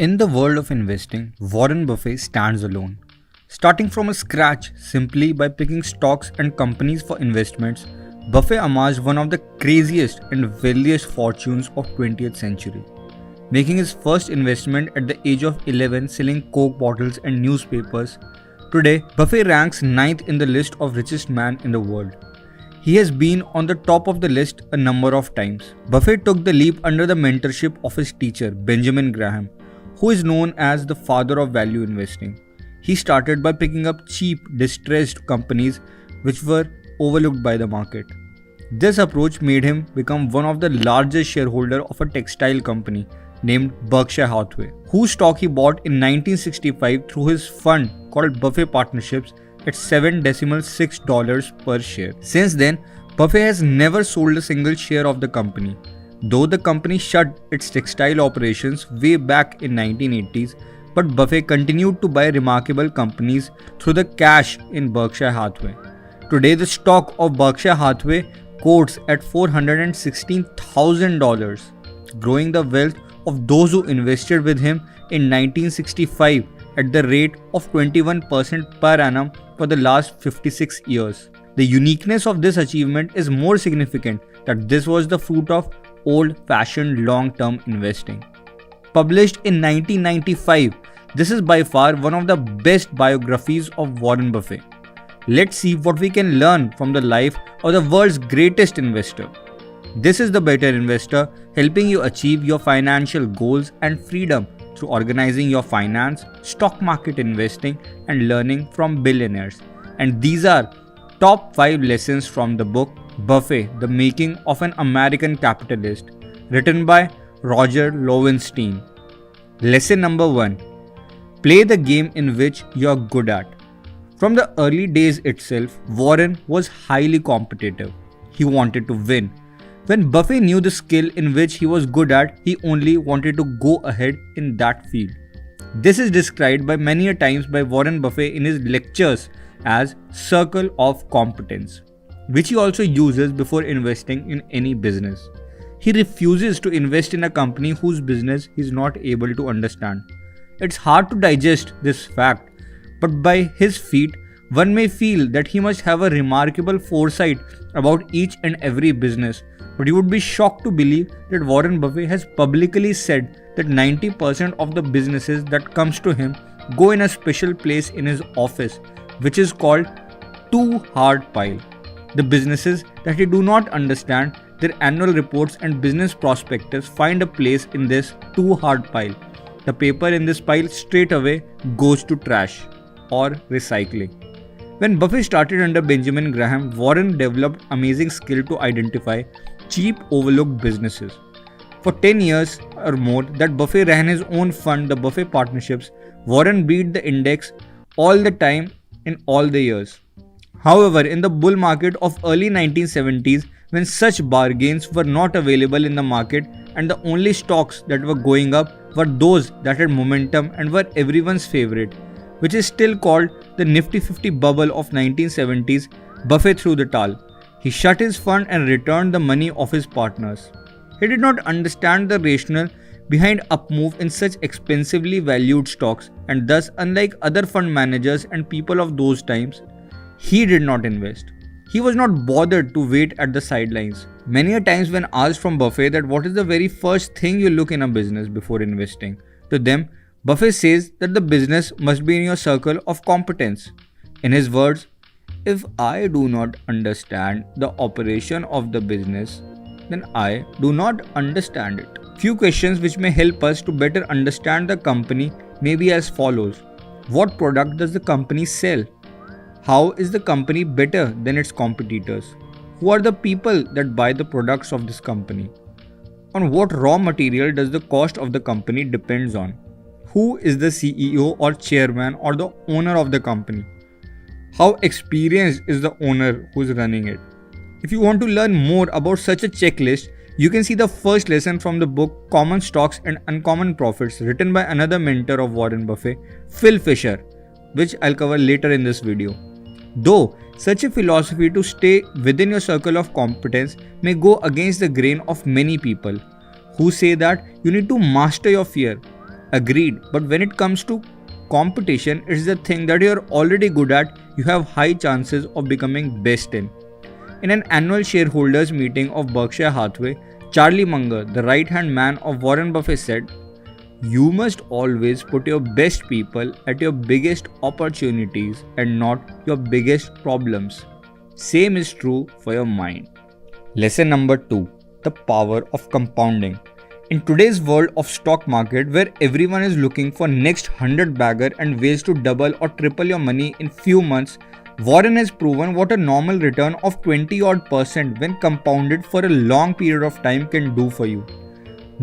In the world of investing, Warren Buffett stands alone. Starting from a scratch simply by picking stocks and companies for investments, Buffett amassed one of the craziest and wealthiest fortunes of 20th century. Making his first investment at the age of 11 selling Coke bottles and newspapers, today Buffett ranks ninth in the list of richest man in the world. He has been on the top of the list a number of times. Buffett took the leap under the mentorship of his teacher, Benjamin Graham, who is known as the father of value investing. He started by picking up cheap, distressed companies which were overlooked by the market. This approach made him become one of the largest shareholders of a textile company named Berkshire Hathaway, whose stock he bought in 1965 through his fund called Buffett Partnerships at $7.6 per share. Since then, Buffett has never sold a single share of the company. Though the company shut its textile operations way back in 1980s, but Buffett continued to buy remarkable companies through the cash in Berkshire Hathaway. Today, the stock of Berkshire Hathaway quotes at $416,000, growing the wealth of those who invested with him in 1965 at the rate of 21% per annum for the last 56 years. The uniqueness of this achievement is more significant that this was the fruit of old-fashioned long-term investing. Published in 1995, this is by far one of the best biographies of Warren Buffett. Let's see what we can learn from the life of the world's greatest investor. This is The Better Investor, helping you achieve your financial goals and freedom through organizing your finance, stock market investing, and learning from billionaires. And these are top 5 lessons from the book Buffett, The Making of an American Capitalist, written by Roger Lowenstein. Lesson number 1. Play the game in which you are good at. From the early days itself, Warren was highly competitive. He wanted to win. When Buffett knew the skill in which he was good at, he only wanted to go ahead in that field. This is described by many a times by Warren Buffett in his lectures as circle of competence, which he also uses before investing in any business. He refuses to invest in a company whose business he is not able to understand. It's hard to digest this fact, but by his feat, one may feel that he must have a remarkable foresight about each and every business. But you would be shocked to believe that Warren Buffett has publicly said that 90% of the businesses that comes to him go in a special place in his office, which is called too hard pile. The businesses that he do not understand, their annual reports and business prospectus find a place in this too hard pile. The paper in this pile straight away goes to trash or recycling. When Buffett started under Benjamin Graham, Warren developed amazing skill to identify cheap overlooked businesses. For 10 years or more that Buffett ran his own fund, the Buffett Partnerships, Warren beat the index all the time in all the years. However, in the bull market of early 1970s, when such bargains were not available in the market and the only stocks that were going up were those that had momentum and were everyone's favorite, which is still called the Nifty 50 bubble of 1970s, Buffett threw the towel. He shut his fund and returned the money of his partners. He did not understand the rationale behind upmove in such expensively valued stocks, and thus, unlike other fund managers and people of those times, he did not invest. He was not bothered to wait at the sidelines. Many a times when asked from Buffett that what is the very first thing you look in a business before investing, to them, Buffett says that the business must be in your circle of competence. In his words, if I do not understand the operation of the business, then I do not understand it. Few questions which may help us to better understand the company may be as follows. What product does the company sell? How is the company better than its competitors? Who are the people that buy the products of this company? On what raw material does the cost of the company depends on? Who is the CEO or chairman or the owner of the company? How experienced is the owner who is running it? If you want to learn more about such a checklist, you can see the first lesson from the book Common Stocks and Uncommon Profits, written by another mentor of Warren Buffett, Phil Fisher, which I'll cover later in this video. Though such a philosophy to stay within your circle of competence may go against the grain of many people who say that you need to master your fear. Agreed, but when it comes to competition, it's the thing that you're already good at, you have high chances of becoming best in. In an annual shareholders meeting of Berkshire Hathaway, Charlie Munger, the right-hand man of Warren Buffett, said, "You must always put your best people at your biggest opportunities and not your biggest problems. Same is true for your mind." Lesson number 2. The power of compounding. In today's world of stock market where everyone is looking for next 100 bagger and ways to double or triple your money in few months, Warren has proven what a normal return of 20 odd percent when compounded for a long period of time can do for you.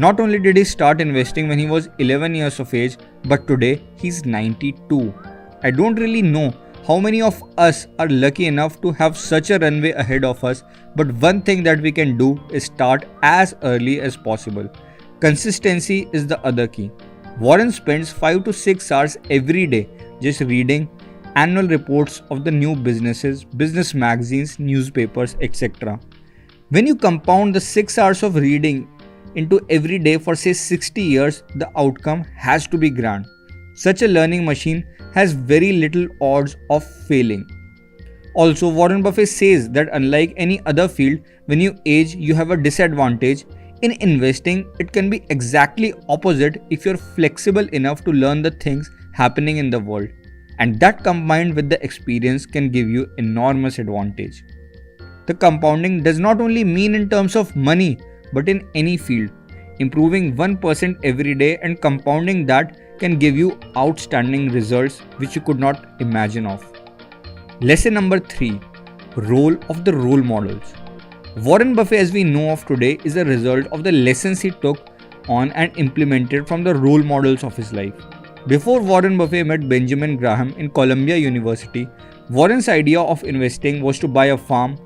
Not only did he start investing when he was 11 years of age, but today he's 92. I don't really know how many of us are lucky enough to have such a runway ahead of us, but one thing that we can do is start as early as possible. Consistency is the other key. Warren spends 5 to 6 hours every day just reading annual reports of the new businesses, business magazines, newspapers, etc. When you compound the 6 hours of reading into every day for say 60 years, the outcome has to be grand. Such a learning machine has very little odds of failing. Also, Warren Buffett says that unlike any other field, when you age, you have a disadvantage. In investing, it can be exactly opposite if you're flexible enough to learn the things happening in the world. And that combined with the experience can give you enormous advantage. The compounding does not only mean in terms of money, but in any field. Improving 1% every day and compounding that can give you outstanding results which you could not imagine of. Lesson number 3. Role of the role models. Warren Buffett, as we know of today, is a result of the lessons he took on and implemented from the role models of his life. Before Warren Buffett met Benjamin Graham in Columbia University, Warren's idea of investing was to buy a farm,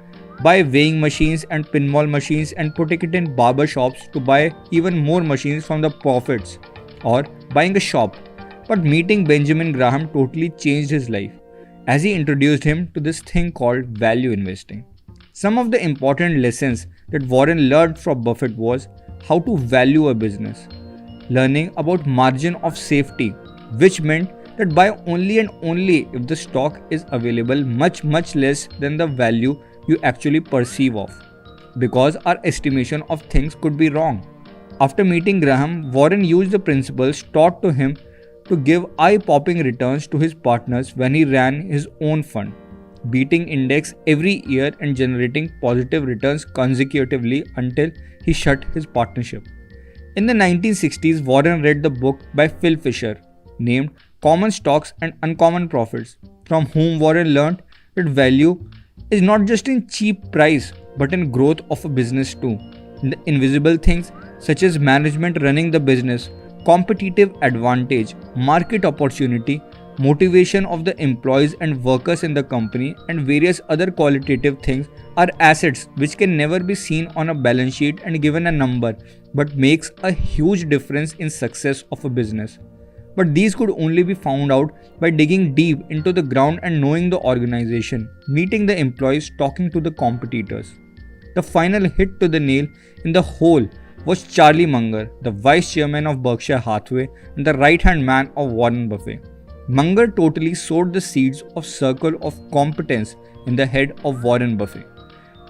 buy weighing machines and pinball machines and putting it in barber shops to buy even more machines from the profits, or buying a shop. But meeting Benjamin Graham totally changed his life, as he introduced him to this thing called value investing. Some of the important lessons that Warren learned from Buffett was how to value a business, learning about margin of safety, which meant that buy only and only if the stock is available much less than the value you actually perceive of, because our estimation of things could be wrong. After meeting Graham, Warren used the principles taught to him to give eye-popping returns to his partners when he ran his own fund, beating index every year and generating positive returns consecutively until he shut his partnership. In the 1960s, Warren read the book by Phil Fisher named Common Stocks and Uncommon Profits, from whom Warren learned that value is not just in cheap price but in growth of a business too. In the invisible things such as management running the business, competitive advantage, market opportunity, motivation of the employees and workers in the company, and various other qualitative things are assets which can never be seen on a balance sheet and given a number, but makes a huge difference in success of a business. But these could only be found out by digging deep into the ground and knowing the organization, meeting the employees, talking to the competitors. The final hit to the nail in the hole was Charlie Munger, the vice chairman of Berkshire Hathaway and the right-hand man of Warren Buffett. Munger totally sowed the seeds of circle of competence in the head of Warren Buffett.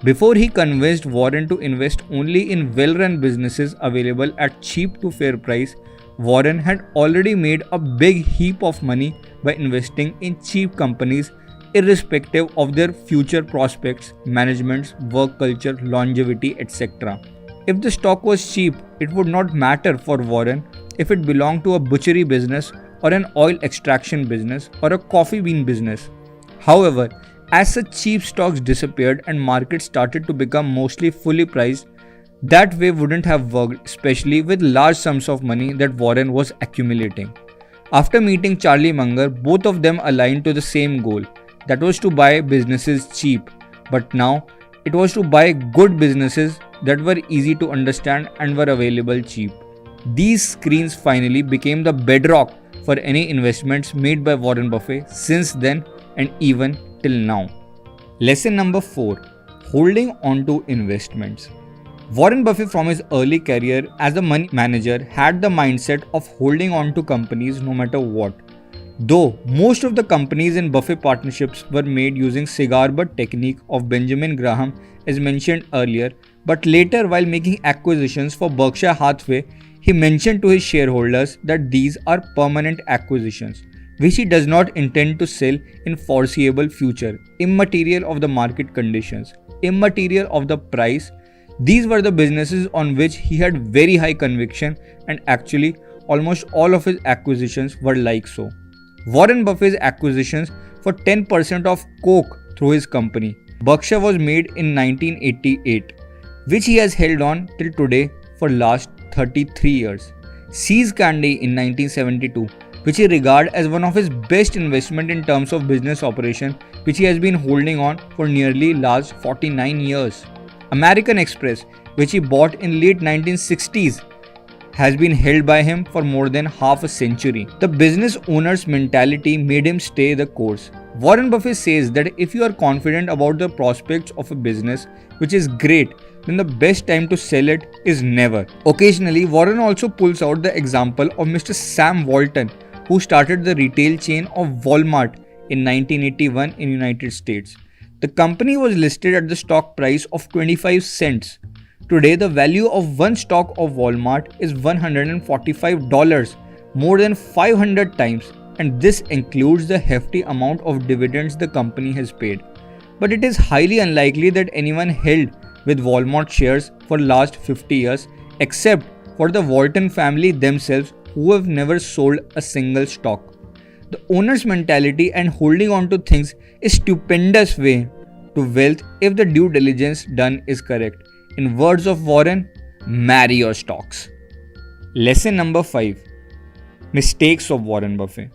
Before he convinced Warren to invest only in well-run businesses available at cheap to fair price, Warren had already made a big heap of money by investing in cheap companies irrespective of their future prospects, managements, work culture, longevity, etc. If the stock was cheap, it would not matter for Warren if it belonged to a butchery business or an oil extraction business or a coffee bean business. However, as such cheap stocks disappeared and markets started to become mostly fully priced, that way wouldn't have worked, especially with large sums of money that Warren was accumulating. After meeting Charlie Munger, both of them aligned to the same goal, that was to buy businesses cheap, but now it was to buy good businesses that were easy to understand and were available cheap. These screens finally became the bedrock for any investments made by Warren Buffett since then and even till now. Lesson number 4. Holding on to investments. Warren Buffett, from his early career as a money manager, had the mindset of holding on to companies no matter what. Though most of the companies in Buffett partnerships were made using cigar butt technique of Benjamin Graham as mentioned earlier, but later while making acquisitions for Berkshire Hathaway, he mentioned to his shareholders that these are permanent acquisitions, which he does not intend to sell in foreseeable future, immaterial of the market conditions, immaterial of the price. These were the businesses on which he had very high conviction, and actually almost all of his acquisitions were like so. Warren Buffett's acquisitions for 10% of Coke through his company, Berkshire, was made in 1988, which he has held on till today for last 33 years. See's Candy in 1972, which he regards as one of his best investment in terms of business operation, which he has been holding on for nearly last 49 years. American Express, which he bought in late 1960s, has been held by him for more than half a century. The business owner's mentality made him stay the course. Warren Buffett says that if you are confident about the prospects of a business, which is great, then the best time to sell it is never. Occasionally, Warren also pulls out the example of Mr. Sam Walton, who started the retail chain of Walmart in 1981 in United States. The company was listed at the stock price of 25 cents. Today, the value of one stock of Walmart is $145, more than 500 times, and this includes the hefty amount of dividends the company has paid. But it is highly unlikely that anyone held with Walmart shares for last 50 years, except for the Walton family themselves, who have never sold a single stock. The owner's mentality and holding on to things is a stupendous way to wealth if the due diligence done is correct. In words of Warren, marry your stocks. Lesson number 5. Mistakes of Warren Buffett.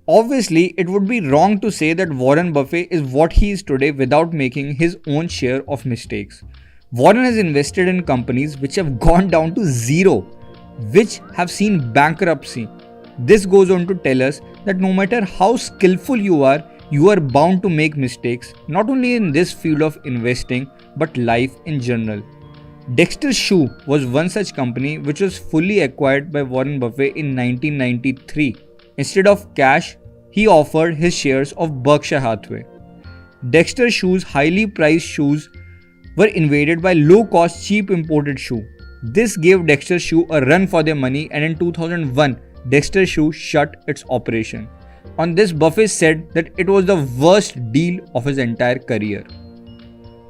Obviously, it would be wrong to say that Warren Buffett is what he is today without making his own share of mistakes. Warren has invested in companies which have gone down to zero, which have seen bankruptcy. This goes on to tell us that no matter how skillful you are bound to make mistakes, not only in this field of investing, but life in general. Dexter Shoe was one such company which was fully acquired by Warren Buffett in 1993. Instead of cash, he offered his shares of Berkshire Hathaway. Dexter Shoe's highly priced shoes were invaded by low-cost, cheap imported shoe. This gave Dexter Shoe a run for their money, and in 2001, Dexter Shoe shut its operation. On this, Buffett said that it was the worst deal of his entire career.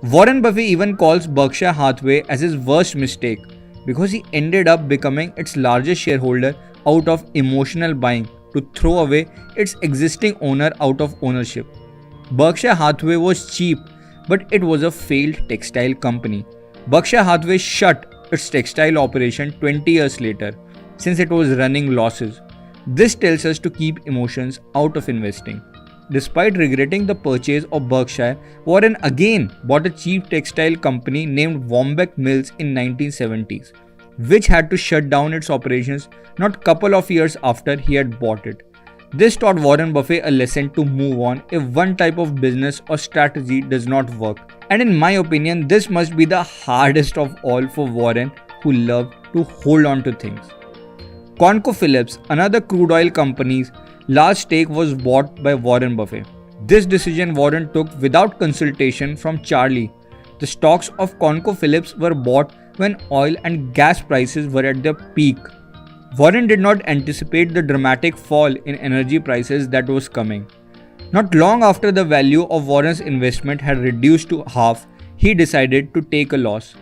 Warren Buffett even calls Berkshire Hathaway as his worst mistake because he ended up becoming its largest shareholder out of emotional buying to throw away its existing owner out of ownership. Berkshire Hathaway was cheap, but it was a failed textile company. Berkshire Hathaway shut its textile operation 20 years later since it was running losses. This tells us to keep emotions out of investing. Despite regretting the purchase of Berkshire, Warren again bought a cheap textile company named Wombeck Mills in 1970s, which had to shut down its operations not couple of years after he had bought it. This taught Warren Buffett a lesson to move on if one type of business or strategy does not work. And in my opinion, this must be the hardest of all for Warren, who loved to hold on to things. ConocoPhillips, another crude oil company's large stake, was bought by Warren Buffett. This decision Warren took without consultation from Charlie. The stocks of ConocoPhillips were bought when oil and gas prices were at their peak. Warren did not anticipate the dramatic fall in energy prices that was coming. Not long after the value of Warren's investment had reduced to half, he decided to take a loss.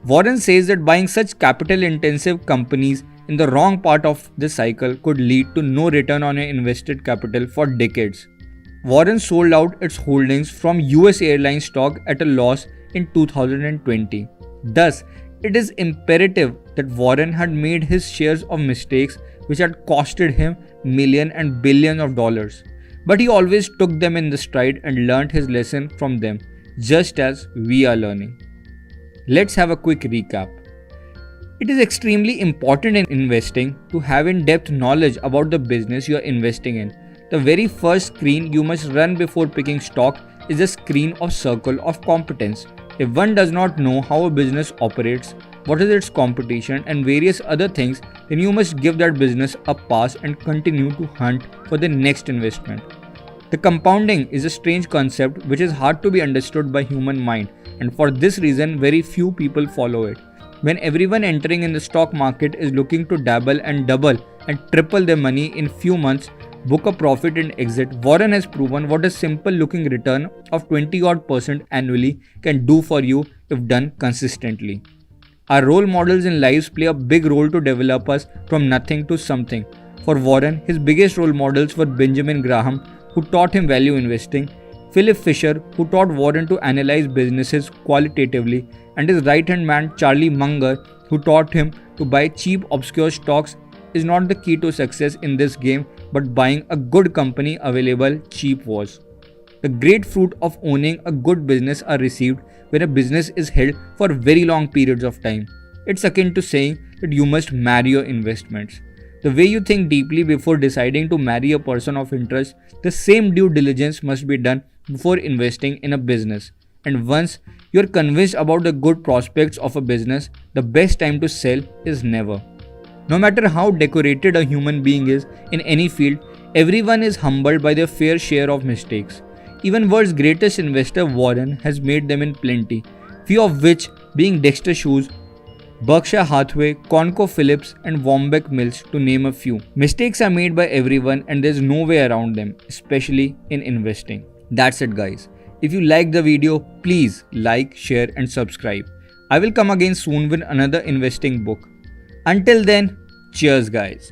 Warren says that buying such capital-intensive companies in the wrong part of the cycle could lead to no return on invested capital for decades. Warren sold out its holdings from US Airlines stock at a loss in 2020. Thus, it is imperative that Warren had made his shares of mistakes which had costed him millions and billions of dollars. But he always took them in the stride and learned his lesson from them, just as we are learning. Let's have a quick recap. It is extremely important in investing to have in-depth knowledge about the business you are investing in. The very first screen you must run before picking stock is a screen of circle of competence, If one does not know how a business operates, what is its competition, and various other things, then you must give that business a pass and continue to hunt for the next investment. The compounding is a strange concept which is hard to be understood by human mind, and for this reason very few people follow it. When everyone entering in the stock market is looking to dabble and double and triple their money in few months, book a profit and exit, Warren has proven what a simple looking return of 20% annually can do for you if done consistently. Our role models in lives play a big role to develop us from nothing to something. For Warren, his biggest role models were Benjamin Graham, who taught him value investing, Philip Fisher, who taught Warren to analyze businesses qualitatively, and his right-hand man Charlie Munger, who taught him to buy cheap obscure stocks is not the key to success in this game, but buying a good company available cheap was. The great fruit of owning a good business are received when a business is held for very long periods of time. It's akin to saying that you must marry your investments. The way you think deeply before deciding to marry a person of interest, the same due diligence must be done before investing in a business. And once you're convinced about the good prospects of a business, the best time to sell is never. No matter how decorated a human being is in any field, everyone is humbled by their fair share of mistakes. Even world's greatest investor Warren has made them in plenty, few of which being Dexter Shoes, Berkshire Hathaway, ConocoPhillips and Wombeck Mills to name a few. Mistakes are made by everyone and there's no way around them, especially in investing. That's it guys. If you liked the video, please like, share and subscribe. I will come again soon with another investing book. Until then, cheers guys.